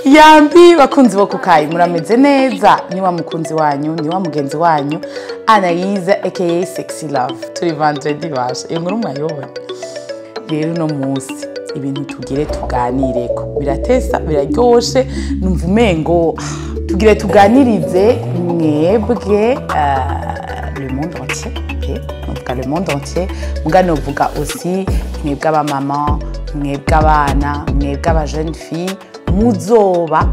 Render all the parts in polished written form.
Yambi bakunzi bo kukayi murameze neza ni wa mukunzi wanyu ni wa mugenzi wanyu Anaïse aka Sexy Love turi vendredi bashe inkuru mwayobora rero no musi ibintu tugire tuganireko biratesa biraryoshe numva umengo tugire tuganirize mwebwe le monde entier donc le monde entier mugano vuga aussi mwebwe aba mama mwebwe abana mwebwe aba jeune fille muzoba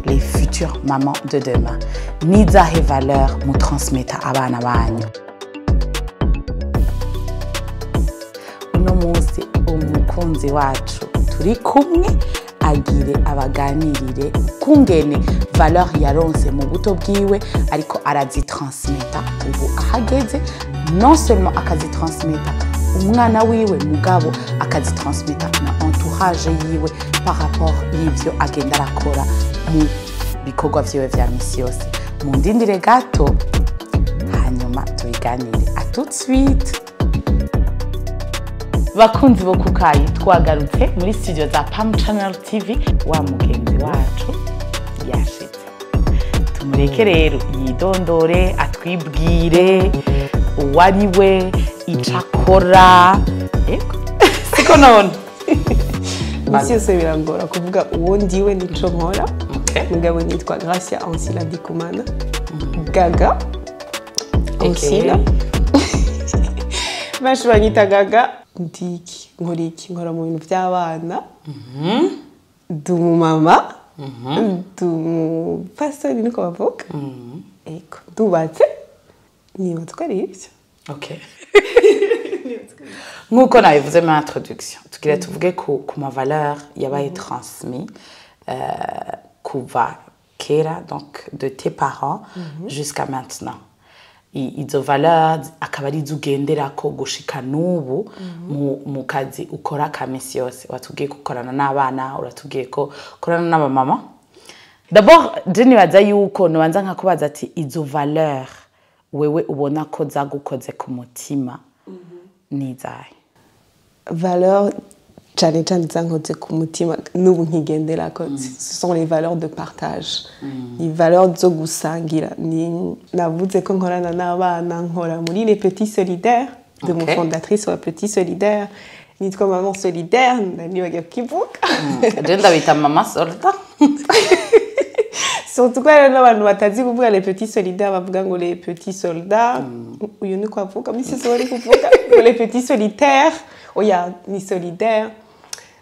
les futures mamans de demain. Nizahe valeur mu transmeta abana banyu. Uno munsi umukunzi wacu turi kumwe agire abaganirire kungene valeur yaronse mu buto bwiwe ariko arazitransmeta ubu ahageze non seulement akazitransmeta umwana wiwe mugabo akazitransmeta na entourage yiwe par rapport y'ivyo agenda arakora mu bikorwa vyiwe vya misi yose mu ndindire gato hanyuma tubiganire à tout de suite. Bakunzi bo kukayi twagarutse muri studio za Pam Channel TV wa mugenzi wacu yashitse tumureke rero yidondore atwibwire uwariwe icakora siko none misi yose birangora kuvuga uwo ndiwe nico nkora mugabo nitwa Gracia Ansila Dikumana Gaga Ansila bashi banyita Gaga ndiki nkoriki nkora mu bintu by'abana du mama du pastor niko bavuga eko dubatse niba twaribye okay. Nk'uko nabivuze mu introduction tugira tuvuge ku ma valeur yabaye transmis kuva kera donc de tes parents jusqu'à maintenant izo valeur akaba ari zugenderako gushika nubu mu kazi ukora kamisi yose watubwiye gukorana n'abana uratubwiye ko ukorana n'aba mama. D'abord je nibaza yuko nobanza nkakubaza ati izo valeur wewe ubona ko zagukoze ku mutima nizaye valeur cyane cyane zankoze ku mutima n'ubu nkigendera ko ce sont les valeurs de partage les valeurs zo gusangira ni navuze ko nkorana n'abana nkora muri les petits solidaires de mon fondatrice wa petits solidaires nitwa maman solidaire ndanibagiye kivuga agenda bita mama solda surtout quand abantu batazi kuvuga les petits solidaires bavuga ngo les petits soldats uyu ni kwa vuga misi sori kuvuga les petits solitaires oya ni solidaire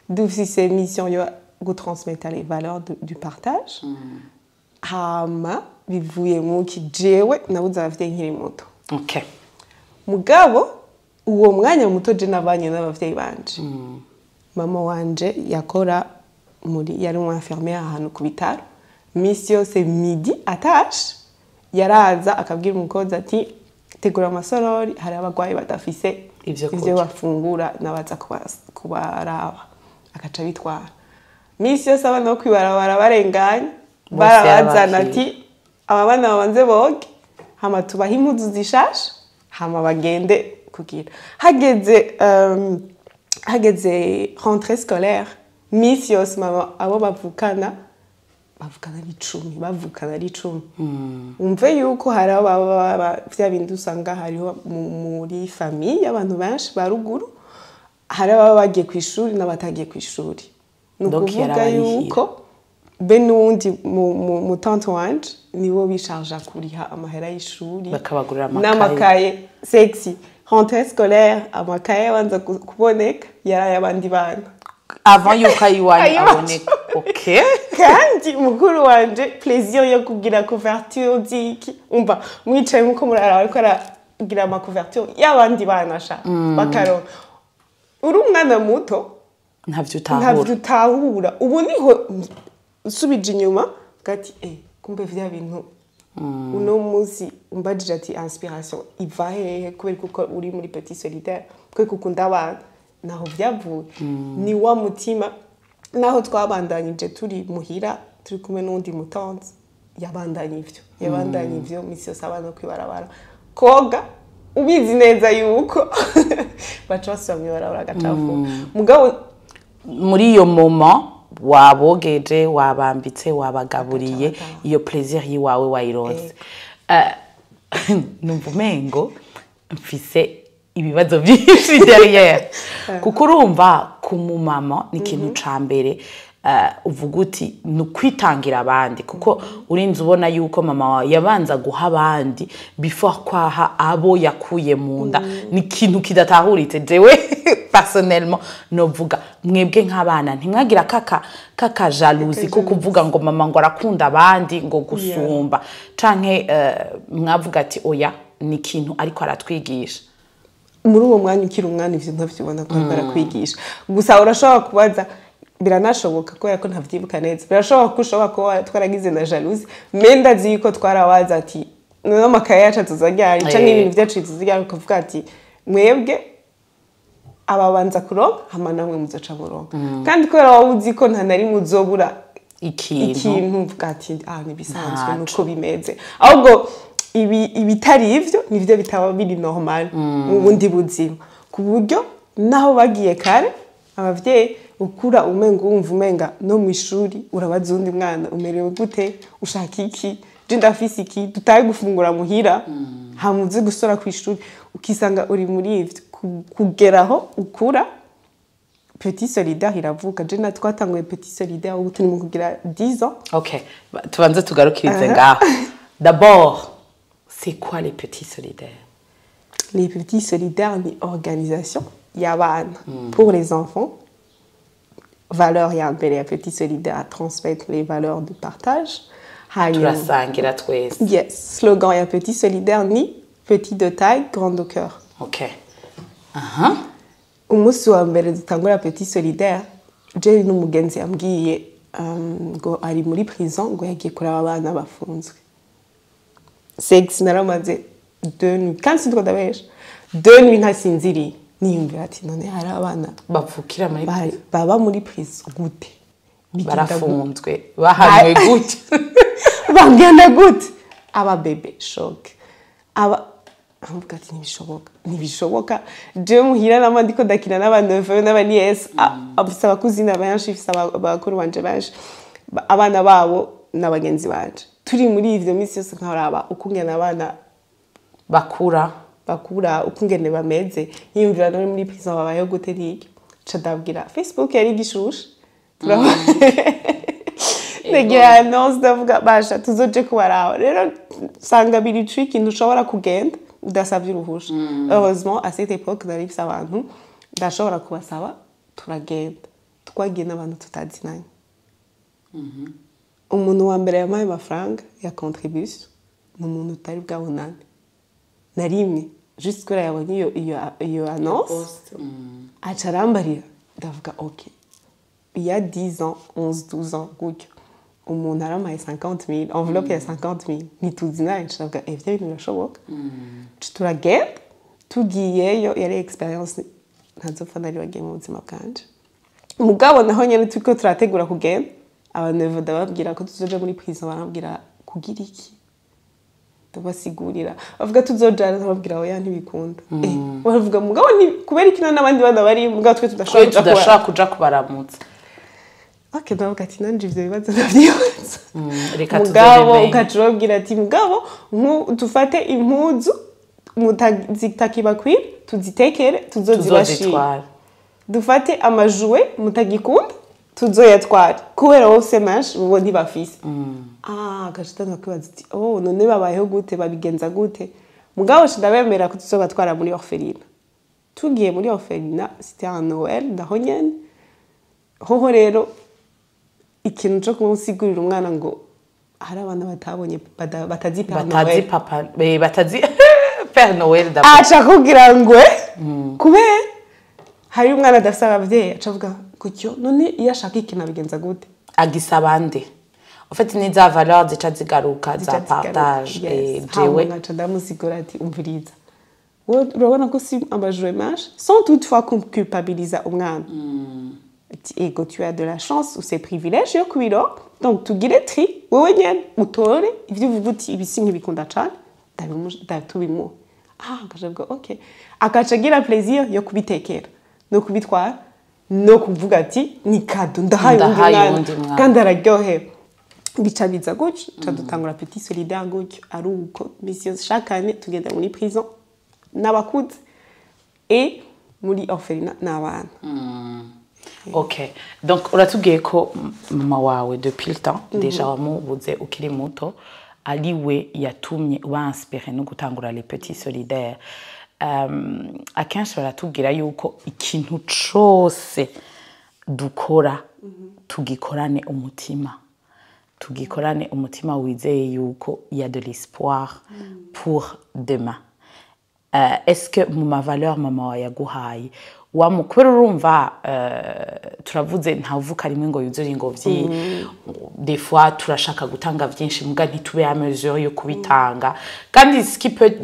d'où c'est mission yo go transmettre les valeurs du partage hama bivuye mu kijewe nabuze abafite nkiri muto okay mugabo uwo mwanya muto je nabanye n'abafite banje mama wanje yakora muri yari mu infirmière ahantu ku bitaro misi yose midi atashe yaraza akabwira umukozi ati tegura amasorori hari abagwayi badafise ivyo bafungura nabaza kubaraba akaca bitwara misi yose abana bo kwibarabara barenganye barabazana ati aba bana babanze boge hama tubaha impuzu zishasha hama bagende kugira hageze rentrée scolaire misi yose mama abo bavukana ari 10 umve yuko hari aba vya bintu usanga hariho muri famille abantu benshi baruguru hari aba bagiye kwishuri n'abatagiye kwishuri nukuvuga yuko benundi mu tante wanje nibo bisharja kuriha amahera y'ishuri bakabagurira n'amakaye sexy rentrée scolaire amakaye banza kuboneka yari abandi bana avant yuko yiwanye aboneka okay kandi mukuru wanje plaisir yo kugira couverture diki umva mwicaye muko murara ariko aragira ama couverture y'abandi bana sha bakaro uri umwana muto ntavyo utahura ubu niho usubije inyuma gati kumbe vya bintu uno muzi umbajije ati inspiration iva hehe kubera kuko uri muri petit solidaire kwe kukunda abana naho byavuye ni wa mutima naho twabandanyije turi muhira turi kumwe n'undi mutonzi yabandanye ivyo misi yose abana kwibarabara koga ubizi neza yuko baca basubira barabara gacafu mugabo muri iyo moment wabogeje wabambitse wabagaburiye iyo plaisir yiwawe wayironse numva umengo mfise ibibazo byinshi derrière kuko urumva ku mumama ni ikintu ca mbere uvuga uti ni ukwitangira abandi kuko urinze ubona yuko mama wawe yabanza guha abandi before kwaha abo yakuye mu nda ni ikintu kidatahuritse jewe personnellement novuga mwebwe nk'abana ntimwagira kaka jalousie ko kuvuga ngo mama ngo arakunda abandi ngo gusumba canke mwavuga ati oya ni ikintu ariko aratwigisha muri uwo mwanya ukiri umwana ivyo ntavyibona ko barakwigisha gusa urashobora kubaza biranashoboka kubera ko ntavyibuka neza birashoboka ko ushobora kuba twaragize na jalousie menda zi ko twarawaza ati no makaye yacu tuzajyana canke ibintu vyacu tuzajyana kuvuga ati mwebwe ababanza kuronka hama namwe muzoca muronka kandi kubera wowe uzi ko nta nari muzobura ikintu mvuga ati nibisanzwe nuko bimeze ahubwo ibitari ivyo nivyo bitaba biri normal mu bundi buzima ku buryo naho bagiye kare abavyeyi ukura wumva umenga no mu ishuri urabaza undi mwana umerewe gute ushaka iki je ndafise iki dutaye gufungura muhira hamuze gusora ku ishuri ukisanga uri muri ivyo kugeraho ukura Petit Solidaire iravuka je na twatanguye Petit Solidaire ubu turi mu kugira 10 ans. OK, tubanze tugarukirize ngaho. D'abord, c'est quoi les Petits Solidaires? Les Petits Solidaires ni organisation y'abana pour les enfants. Valeurs ya mbere ya Petit Solidaire à transmettre les valeurs de partage. Turasangira twese. Yes, slogan ya Petit Solidaire ni petit de taille, grand de cœur. OK. Umunsi wa mbere dutangura Petit Solidaire, je n'umugenzi yambwiye ngo ari muri prison ngo yagiye kuraba abana bafunzwe. Sex naramaze 2 nuits kandi sindiko ndabesha 2 nuits ntasinziriye niyumvira ati none hari abana bavukira muri baba muri prison gute barafunzwe bahanwe gute bangana gute aba bebe shock aba avuga ati ntibishoboka je muhira namandiko dakina n'abana n'abanies abisa bakuzina benshi bisa bakuru banje benshi abana babo n'abagenzi banje turi muri ivyo misi yose nkaraba ukungena abana bakura ukungene bameze yimvira no muri prison babayo gute niki cadabwira Facebook yari gishusha Nege annonce ndavuga basha tuzoje kubaraho rero sanga biri tricky ntushobora kugenda udasabye uruhusha heureusement à cette époque narifise abantu ndashobora kubasaba turagenda twagiye n'abantu tutazinanye umuntu wa mbere yamaye amafaranga ya contribution n'umuntu utari bwabonane na rimwe juste kora yabonye iyo annonce acarambarira ndavuga OK il y a 10 ans 11 12 ans gutyo umuntu aramaye 50,000 enveloppe ya 50,000 nituzinanye ndavuga ivyo bintu birashoboka turagenda tugiyeyo yari experience ntazopfa nari bagiye mu buzima bwanje mugabo naho nyene turiko turategura kugenda abantu bababwira ko tuzoja muri prison barambwira kugira iki tubasigurira bavuga tuzojana babwira oya ntibikunda bavuga mugabo ni kubera ikino n'abandi bana bari mugabo twe tudashobora kuja kubaramutsa OK ndavuga ati nanje ivyo bibazo ndavyibaza reka mugabo ukacurabwira ati mugabo tufate impuzu mutakibakwira tuzitekere tuzozibashira dufate amajouet mutagikunda tuzoyatwara kubera wose manche bo ntibafise gashitanga kwibaza ati none babayeho gute babigenza gute mugabo ndabemera ko tuzobatwara muri orpheline tugiye muri orpheline c'était un Noël ndaho nyene hoho rero ikintu cyo kumusigurira umwana ngo hari abana batabonye batazi papa batazi Père Noël acha kugira ngwe kubera hari umwana adafise abavyeyi acavuga gutyo none iyo ashaka ikintu abigenza gute agisabande en fait ni za valeur zica zigaruka za partage jewe ngaca ndamusigura ati umviriza urabona ko si amajouet marche sans toutefois culpabiliser umwana ego tu as de la chance ou c'est privilège yo kubiro donc tugire tri wewe nyene utore ivyo uvuga uti ibisi nk'ibikunda cane ndatubimu ngacavuga OK akaca agira plaisir yo kubitekera no kubitwara no kuvuga ati ni kado ndahaye undi mwana kandi araryohewe bica biza gutyo dutangura petit solidaire gutyo ari uko misi yose chaque année tugenda muri prison n'abakuze et muri orphelinat n'abana. Ok, donc uratubwiye ko mama wawe depuis le temps déjà wamubuze ukiri muto ari we yatumye uba inspiré no gutangura les petits solidaires. Akenshi baratubwira yuko ikintu cose dukora tugikorane umutima wizeye yuko il y a de l'espoir pour demain. Est-ce que mu ma valeur mama wawe yaguhaye kubera urumva turavuze ntavuka rimwe ngo yuzure ingobyi des fois turashaka gutanga byinshi muga ntitube à mesure yo kubitanga kandi skipe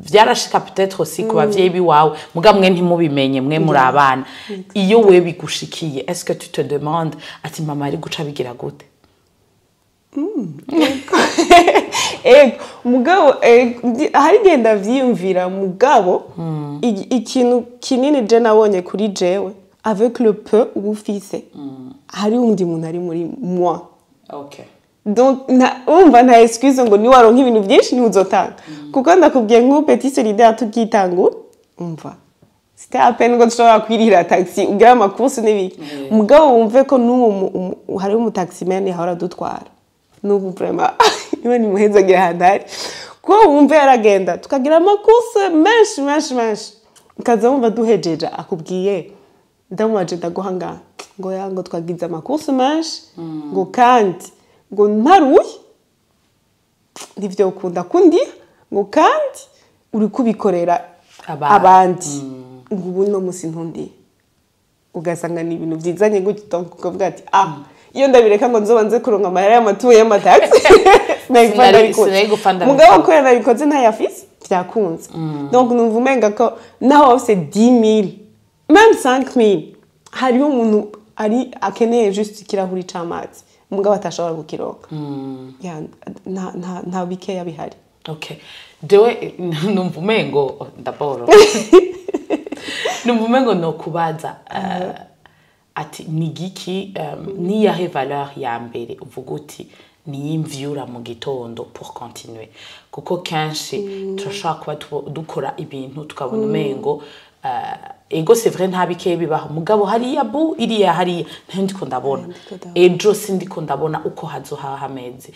vyarashika peut-être aussi ku bavyeyi biwawe muga mwe ntimubimenye mwe muri abana iyo we bigushikiye est-ce que tu te demandes ati mama ari guca bigira gute? Mugabo hari genda vyiyumvira mugabo ikintu kinini je nabonye kuri jewe avec le peu ubufise hari undi muntu ari muri moi. Okay. Donc umva nta excuse ngo ni waronka ibintu byinshi ntuzotanga kuko ndakubwiye nk'u petit solidaire tukitangura umva c'était à peine ngo dushobora kwirira taxi ugira amakursi n'ibiki mugabo wumve ko n'uwo hari umutaximan yahora dutwara n'ubu vraiment iwe ni muheza gira handari ko wumve yaragenda tukagira amakursi menshi ukaza wumva duhejeje akubwiye ndamubaje ndaguhanga ngo yango twagize amakursi menshi ngo kandi ngo ntaruye nivyo ukunda kundi ngo kandi uri kubikorera abandi ngo ubu no musi ntundi ugasanga ni ibintu byizanye gutyo ukavuga ati iyo ndabireka ngo nzobanze kuronka amahera y'amatuye y'amataxi mugabo ko nabikoze ntayafise byakunze donc numva umenga ko naho c'est 10,000 même 5,000 hariho umuntu ari akeneye juste ikirahuri c'amazi mugabo atashobora gukironka nta bikeya bihari. Okay, dewe numva umengo ndaboro numva umengo no kubaza ati nigiki ni yahe valeur ya mbere uvuga uti niyimvyura mu gitondo pour continuer kuko kenshi turashaka kuba dukora ibintu tukabona umengo ego c'est vrai ntabikeye bibaho mugabo hari yabu iriya hari ndiko ndabona ejo sindiko ndabona uko hazoha hameze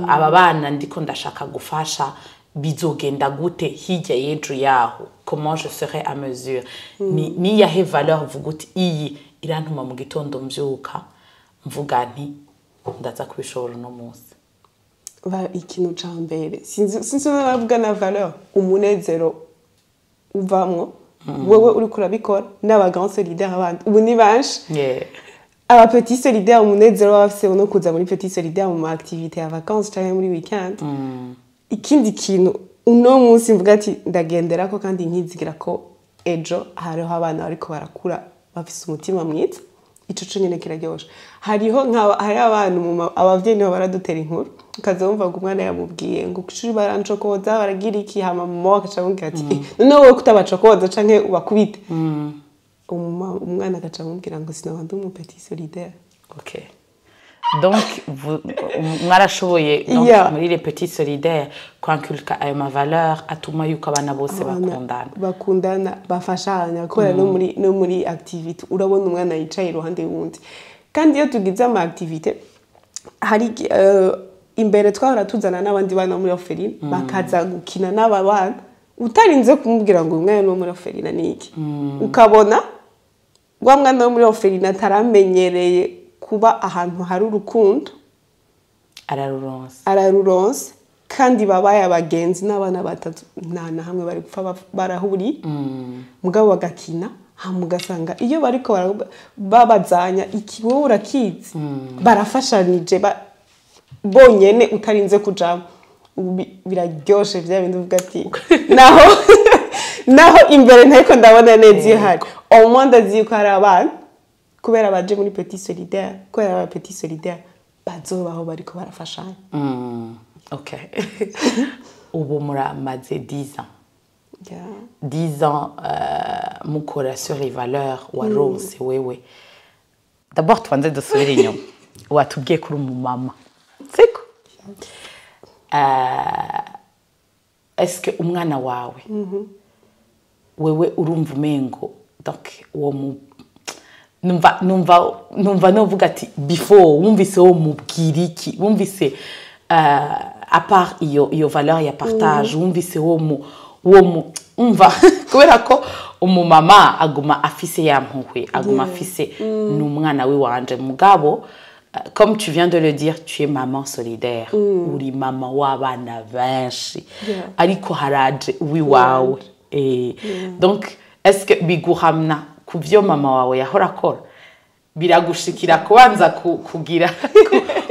aba bana ndiko ndashaka gufasha bizogenda gute hirya yejo yaho comment je serai à mesure ni yahe valeur uvuga uti iyi irantuma mu gitondo mvyuka mvuga nti ndaza kubishobora no munsi ikintu ca mbere sinzi navuga na valeur umunezero uvamwo wewe uri kurabikora n'aba grand solidaire abandi ubu ni banshi aba petit solidaire umunezero bafise no kuza muri petit solidaire mu activité ya vacances cyangwa muri weekend ikindi kintu uno munsi mvuga ati ndagendera ko kandi nkizigira ko ejo hariho abana bariko barakura bafise umutima mwiza ico cyo nyene kiraryosha hariho hari abantu abavyeyi niho baradutera inkuru ukazumva ngo umwana yamubwiye ngo kushuri barancokoza baragira iki hama mama wakacamubwira ati none wowe kutabacokoza canke ubakubite umwana akacamubwira ngo sinabandi umu petit solidaire. Okay, donc mwarashoboye muri les petits solidaires kwankulka ayo ma valeur atuma yuko abana bose bakundana bafashanya kubera no muri activité urabona umwana yicaye iruhande y'undi kandi iyo tugize ama activité hari imbere twahora tuzana n'abandi bana muri orpheline bakaza gukina n'aba bana utarinze kumubwira ngo umwana wo muri orpheline niki ukabona wa mwana wo muri orpheline ataramenyereye kuba ahantu hari urukundo araruronse kandi babaye abagenzi n'abana batatu nta hamwe bari gupfa barahuri mugabo bagakina mugasanga iyo bariko babazanya ikiwo urakizi barafashanije bonyene utarinze kujamo biraryoshe vya bintu uvuga ati naho imbere ntako ndabona neza ihari au moins ndazi ko hari abana kubera baje muri petit solidaire kubera aba petit solidaire bazobaho bariko barafashanya. Okay. Ubu muramaze 10 ans 10 ans mukora sur les valeurs warose wewe d'abord tubanze dusubire inyuma watubwiye kuri umumama siko est-ce que umwana wawe wewe urumva umengo donc uwo numva novuga ati before wumvise wo mubwira iki wumvise à part iyo valeur ya partage wumvise wo umva kubera ko umumama aguma afise yampuhwe aguma afise n'umwana we wanje mugabo comme tu viens de le dire tu es maman solidaire uri mama w'abana benshi ariko haraje wiwawe donc est-ce que biguhamna kuvyo mama wawe yahora akora biragushikira kubanza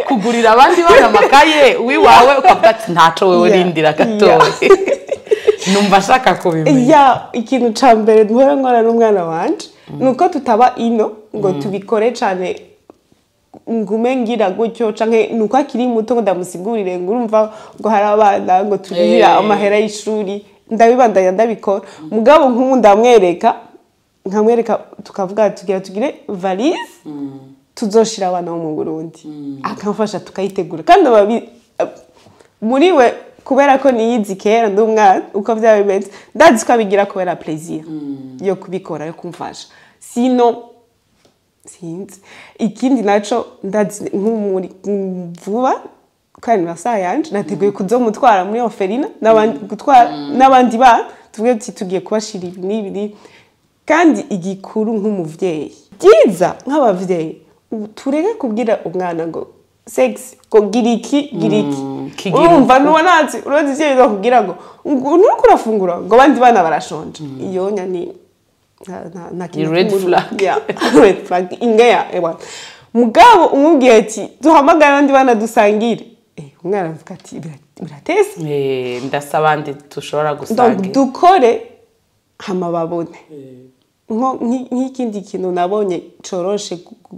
kugurira abandi bana makaye wiwawe ukavuga ati ntaco wewe rindira gatoya numva shaka kubimenya ikintu ca mbere duhora nkora n'umwana wanje nuko tutaba ino ngo tubikore cane ngume ngira gutyo canke nuko akiri muto ngo ndamusigurire ngo urumva ngo hari abana ngo turihira amahera y'ishuri ndabibandanya ndabikora mugabo nk'ubu ndamwereka nkamwereka tukavuga tugira tugire valise tuzoshira abana bo mu Burundi akamfasha tukayitegura kandi muri we kubera ko niyizi kera ndumwana uko byabimeze ndazi ko abigira kubera plaisir yo kubikora yo kumfasha sino sinzi ikindi naco ndazi nk'umuri vuba kandi basa yanje nateguye kuzomutwara muri Oferina n'abandi gutwara n'abandi ba tuvuye tugiye kubashira ibinibiri kandi igikuru nk'umuvyeyi byiza nk'abavyeyi tureke kubwira umwana ngo sex ko giriki urumva nuwanazi urozi cyo kugira ngo nuko urafungura ngo bandi bana barashonje iyo nyani na red flag red flag ingeya ewa mugabo umubwiye ati duhamagara abandi bana dusangire umwana avuga ati biratese ndasaba ndi tushobora gusangira dukore hama babone nk'ikindi kintu nabonye coroshe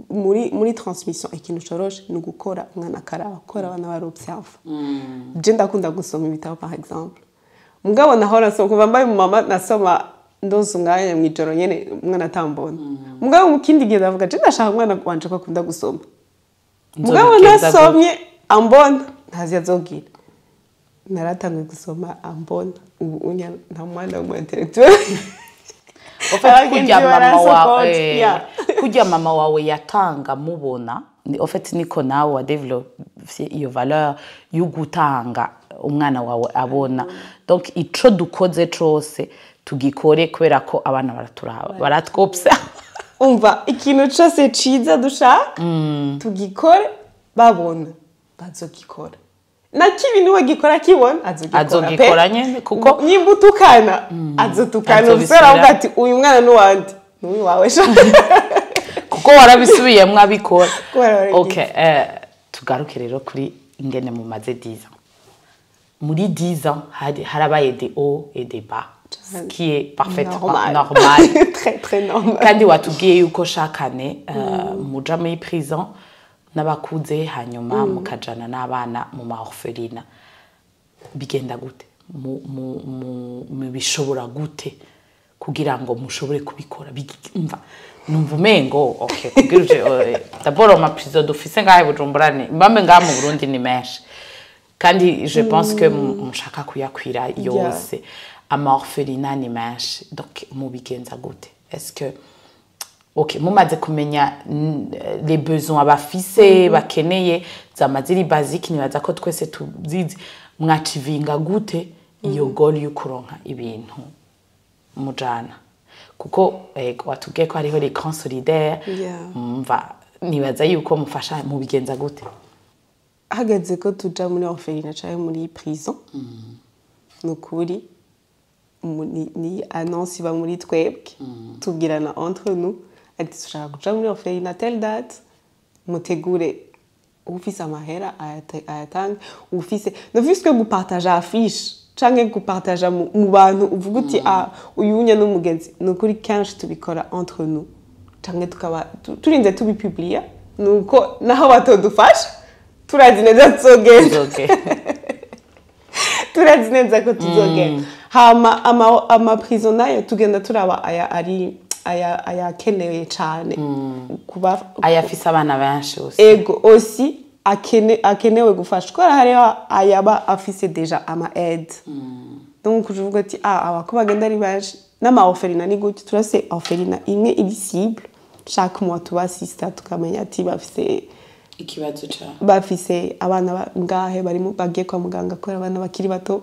muri transmission ikintu coroshe ni gukora umwana karaba gukora abana bari observe je ndakunda gusoma ibitabo par exemple mugabo nahora so kuva mbaye mama nasoma ndonso ngaya mwijoro nyene umwana atambona mugabo mukindi gihe ndavuga je ndashaka umwana wanje ko akunda gusoma mugabo nasomye ambona ntazi azogira naratangiye gusoma ambona ubu unya nta mwana w'intellectuel kujya mama wawe yatanga mubona en fait niko nawe wa develop iyo valeur yo gutanga umwana wawe abona donc ico dukoze cose tugikore kubera ko abana baraturaba baratwopsa umva ikintu cose ciza dushaka tugikore babona bazogikora na kibintu wagikora kibona azogikora nyene kuko nyimbutukana azotukana usera ugati uyu mwana nuwandi nuwi wawe sha kuko warabisubiye mwabikora okay tugaruke rero kuri ingene mu maze 10 ans muri 10 ans harabaye des hauts et des bas ce qui est parfaitement normal très normal kandi watubwiye yuko shakane muja muri prison n'abakuze hanyuma mukajana n'abana mu maorphelina bigenda gute mu bishobora gute kugira ngo mushobore kubikora umva numva umengo okay kugira d'abord ma prison d'office ngahe Bujumburane mbambe ngaha mu Burundi ni menshi kandi je pense que mushaka kuyakwira yose amaorphelina ni menshi donc mu bigenza gute est-ce que ok mumaze kumenya les besoins abafise bakeneye zamaziri basique nibaza ko twese tuzizi mwacivinga gute iyo goal yo kuronka ibintu mujana kuko watubwiye ko hariho les grands solidaires mva nibaza yuko mufasha mu bigenza gute hageze ko tuja muri orphelinat cyangwa muri prison nukuri ni annonce iba muri twebwe tubwirana entre nous ati dushaka kuja muri orphelinat telle date mutegure ufise amahera ayatanga ufise nofise ko gupartager affiche canke gupartager mu bantu uvuga uti uyunya n'umugenzi nukuri kenshi tubikora entre nous canke tukaba turinze tubipublier nuko naho batodufasha turazi neza tuzogenda turazi neza ko tuzogenda hama ama prison nayo tugenda turaba aya kenewe cyane kuba ayafise abana benshi aussi ego aussi akenewe gufasha ko hariho ayaba afise déjà ama aide donc je vuga ati abako bagenda ari benshi n'ama orphelinat ni gutyo turase orphelinat imwe iri cible chaque mois tubasista tukamenya ati bafise ikibazo cha bafise abana ngahe barimo bagiye kwa muganga ko abana bakiri bato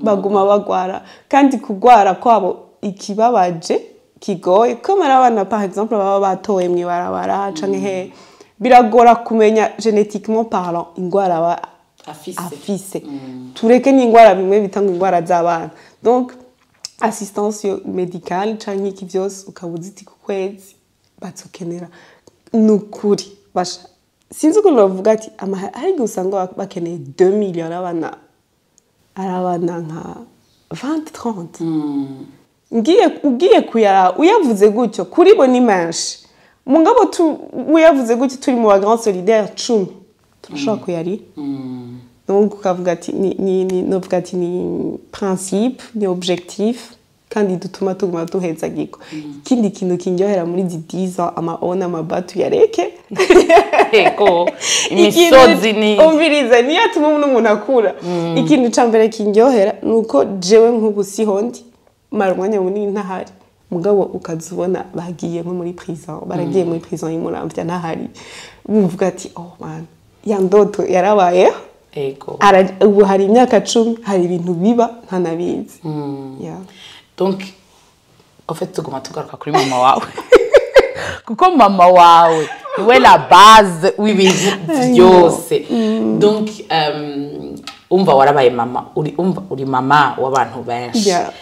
baguma bagwara kandi kugwara kwabo ikibabaje kigoye comme abana par exemple baba batowe mwibarabara canke he biragora kumenya génétiquement parlant ingwara wa afise tureke ni ingwara bimwe bitanga ingwara z'abana donc assistance médicale canke iki byose ukabuziti ku kwezi batsokenera nukuri basha sinzi uko bavuga ati ariko usanga bakeneye 2 millions arabana nka 20-30 ugiye kuyara uyavuze gutyo kuri bo ni menshi mungabo uyavuze gutyo turi mu grand solidaire 10 turashobora kuyari donc ukavuga ati ni principe ni objectif kandi dutuma tuguma duheza giko ikindi kintu kinyohera muri 10 ans amaona mabatu yareke eko imisozi ni umviriza niyo atuma umuntu akura ikintu cyambere kinyohera nuko jewe nk'ubu sihondi marumwanya munini ntahari mugabo ukazubona bagiye nko muri prison baragiye muri prison y'Umuramvya ntahari bumvuga ati oh man ya ndoto yarabaye ego ubu hari imyaka 10 hari ibintu biba ntanabizi yeah. Donc en fait tuguma tugaruka kuri mama wawe kuko mama wawe niwe la base w'ibintu byose donc umva warabaye mama uri mama w'abantu benshi yeah.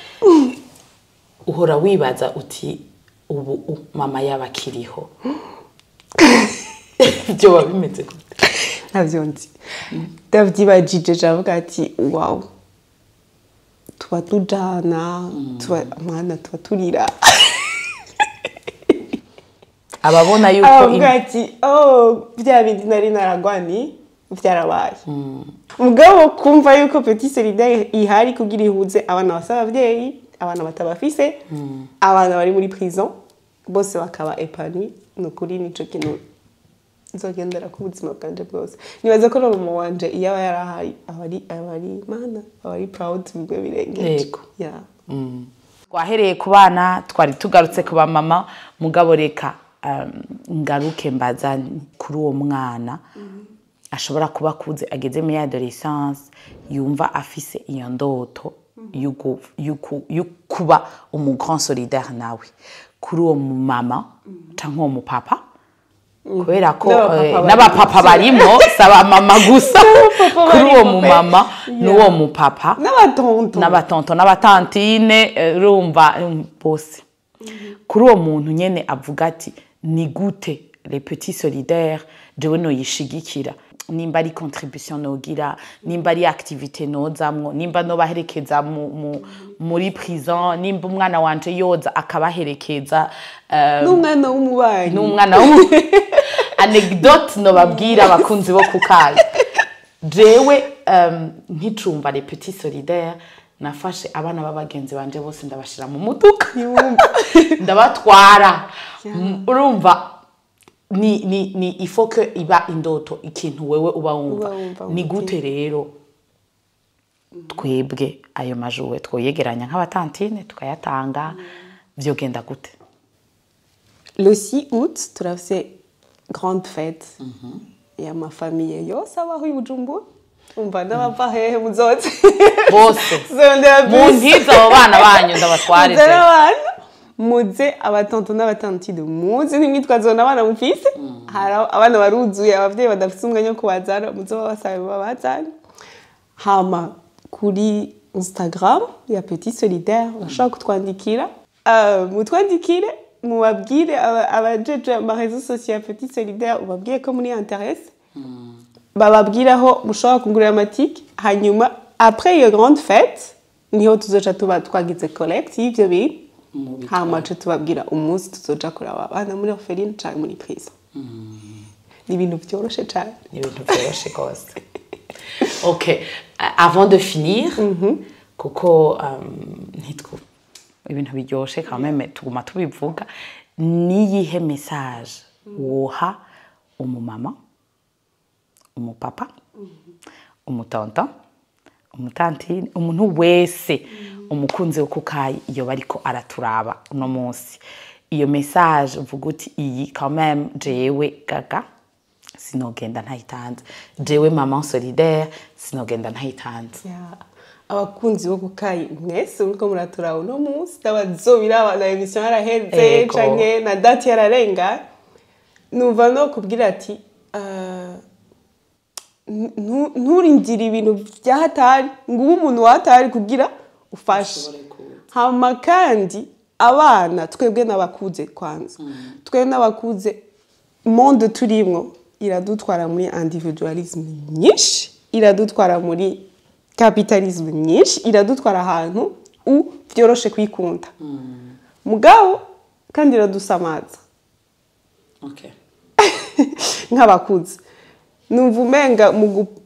uhora wibaza uti ubu mama yabakiriho byo babimeze gute navyonzi ndavyibajije javuga ati wow tuba tujana tuba mwana tuba turira ababona yuko ati bya bindi nari naragwani byarabaye mugabo kumva yuko Petit Solidaire ihari kugira ihuze abana basaba abavyeyi abana batabafise abana bari muri prison bose bakaba epani nukuri nico kintu nzogendera ku buzima bwanje bwose nibaza ko mama wanje iyo yarahari abari proud bimwe birengeje yeah. Twahereye ku bana twari tugarutse ku mama mugabo reka ngaruke mbaza kuri uwo mwana ashobora kuba kuze ageze muri adolescence yumva afise iyo ndoto yukuba umu grand solidaire nawe kuri uwo mama canke uwo mupapa kubera ko n'abapapa barimo saba mama gusa kuri uwo mumama n'uwo mupapa n'abatonto n'abatantine rumva bose kuri uwo muntu nyene avuga ati ni gute les petits solidaires jewe no yishigikira nimba ari contribution nogira nimba ari activité nozamwo nimba no baherekeza muri prison nimba umwana wanje yoza akabaherekeza n'umwana w'umubanyi anecdote no babwira abakunzi bo kukayi jewe nkicumba les petits solidaires nafashe abana babagenzi banje bose ndabashira mu mutuka ndabatwara urumva ni il faut que iba indoto ikintu wewe uba wumva ni gute rero twebwe ayo majuwe twoyegeranya nk'abatantine tukayatanga vyogenda gute le 6 août turafise grande fête ya ma famille yose abaho i Bujumbura umva ndabava hehe muzoze bose muntiza abo bana banyu ndabatwareze muze abatonto n'abatantide muze n'imyitwazona abana mufise hari abana baruzuye abavyeyi badafise umwanya wo kubazana muze babasabe babazane hama kuri Instagram ya Petit Solidaire bashaka kutwandikira mutwandikire mubabwire abajeje ama réseaux sociaux ya Petit Solidaire ubabwiye ko muri intéresse bababwiraho mushobora kugurira amatike hanyuma après iyo grande fête niho tuzoca tuba twagize collect y'ivyo bintu hama tubabwira umunsi tuzoja kuraba abana muri orpheline cyangwa muri prison ni ibintu byoroshe cyane ni ibintu byoroshe kose. Ok, avant de finir kuko ibintu biryoshe kameme tuguma tubivuga. Niyihe message woha umumama, umupapa, umutonto, umutantine, umuntu wese umukunzi wo kukayi iyo bariko araturaba uno munsi? Iyo message uvuga uti iyi quand même jewe Gaga sinogenda ntayitanze, jewe maman solidaire sinogenda ntayitanze. Abakunzi bo kukayi mwese uriko muraturaba uno munsi ndabazobira abana emission yaraheze canke na date yararenga, numva no kubwira ati nturindira ibintu byahatari ngo umuntu watari kugira ufashe. Hama kandi abana twebwe n'abakuze kwanza, twebwe n'abakuze monde turimwo iradutwara muri individualisme nyinshi, iradutwara muri capitalisme nyinshi, iradutwara ahantu byoroshe kwikunda mugabo kandi iradusamaza nk'abakuze. Numva umenga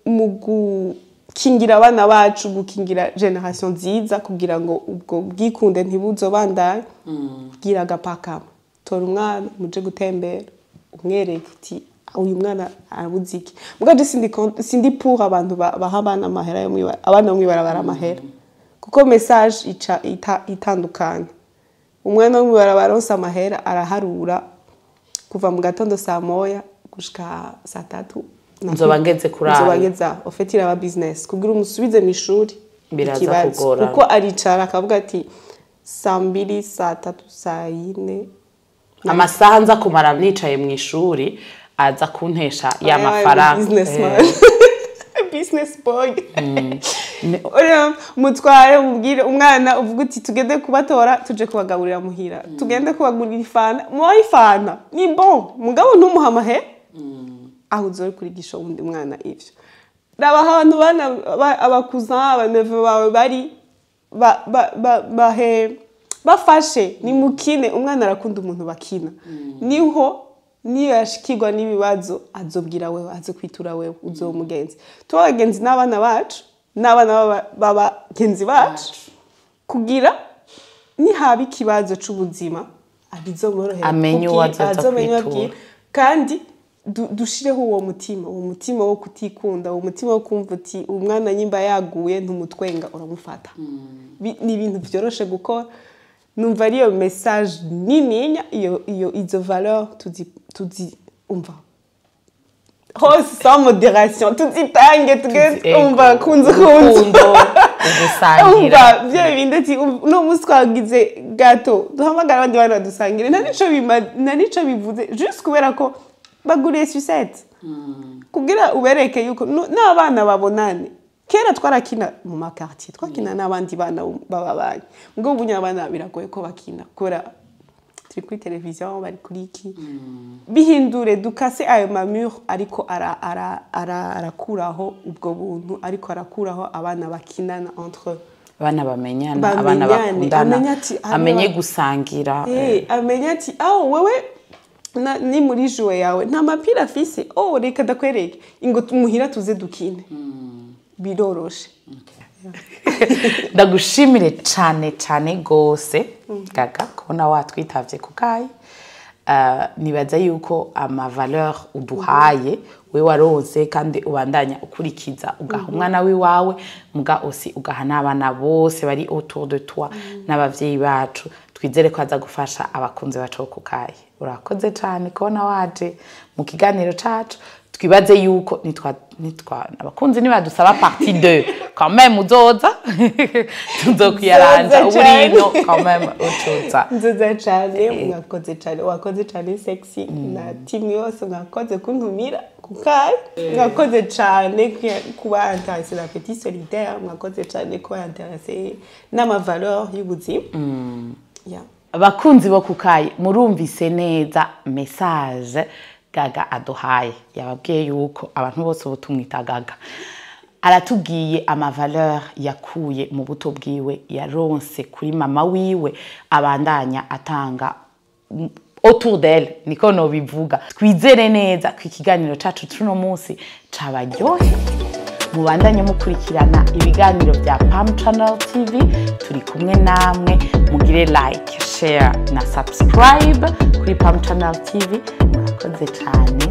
mu gukingira abana bacu, gukingira generation nziza kugira ngo ubwo bwikunde ntibuzobandanye, gira agapakama, tora umwana muje gutembera umwereke uti uyu mwana arabuziki. Mugabo sindi pour abantu baha abana amahera yo mwibara, abana bo mwibara amahera kuko message itandukanye. Umwana wo mwibara baronse amahera araharura kuva mu gatondo saa moya gushika saa 3 nzobangeze kurara, nzobageza ofetira aba business kugira umusubize mu ishuri biraza kugora kuko aricara akavuga ati saa 2 saa 3 saa 4 amasaha nza kumara nicaye mu ishuri aza kuntesha ya mafaranga. Business boy. Mutware mubwire umwana uvuga uti tugende kubatora tuje kubagaburira muhira, tugende kubagurira ifana, moyi ifana ni bon mugabo ntumuha amahe aho uzori kurigisha undi mwana ivyo. Raba abantu bana abakuza abaneve bawe bari bafashe ni mukine, umwana arakunda umuntu bakina, niho niyo yashikirwa n'ibibazo azobwira wewe, azokwitura wewe, uzomugenzi. Tubagenzi n'abana bacu, n'abana babagenzi bacu kugira nihaba ikibazo c'ubuzima abizomorohera amenye wazaza kwitura, kandi dushireho uwo mutima wo kutikunda, uwo mutima wo kumva uti umwana nyimba yaguye ntumutwenga uramufata. Ni ibintu byoroshe gukora. Numva ariyo message nininya iyo izo valeur tuzi umva hose sans modération, tuzitange tugeze umva kunze ugusangira byo bindi ati no muswagize gato duhamagara abandi bana badusangire nta nico bivuze juste kubera ko baguriye sucette kugira ubereke yuko n'abana babonane. Kera twarakina mu makartier, twakina n'abandi bana bababanye, ngo ubunya abana biragoye ko bakina kora turi kuri televiziyo bari kuri iki bihindure dukase ayo mamur, ariko arakuraho ubwo buntu, ariko arakuraho abana bakinana entre abana bamenyana, abana bakundana, amenye gusangira, amenye ati aho wewe ni muri jouer yawe nta mapira afise, reka dakwereke ingo tumuhira tuze dukine. Biroroshe. Ndagushimire cyane gose Gaga kubona watwitavye kukayi. Nibaza yuko ama valeur uduhaye we waroze kandi ubandanya ukurikiza ugaha umwana wiwawe muga osi ugaha n'abana bose bari autour de toi n'abavyeyi bacu. Twizere ko aza gufasha abakunzi bacu kukayi. Urakoze cyane kubona waje mu kiganiro cacu. Twibaze yuko nitwa abakunzi nibadusaba partie 2 quand même uzoza tuzokwiyaranja uburino quand même ucoza nzoza cyane. Wakoze cyane sexy na team yose mwakoze kuntumira kukayi, mwakoze cyane kuba intéressé la petite solidaire, mwakoze cyane kuba intéressé n'ama valeur y'ubuzima. Abakunzi bo kukayi murumvise neza message Gaga aduhaye. Yababwiye yuko abantu bose butumwita Gaga, aratubwiye ama valeur yakuye mu buto bwiwe yaronse kuri mama wiwe abandanya atanga autour d'elle, niko no bivuga. Twizere neza ku ikiganiro cacu tuno munsi cabaryohe. mubandanye mukurikirana ibiganiro bya Pam Channel TV. Turi kumwe namwe, mugire like, share na subscribe kuri Pam Channel TV. Murakoze cyane.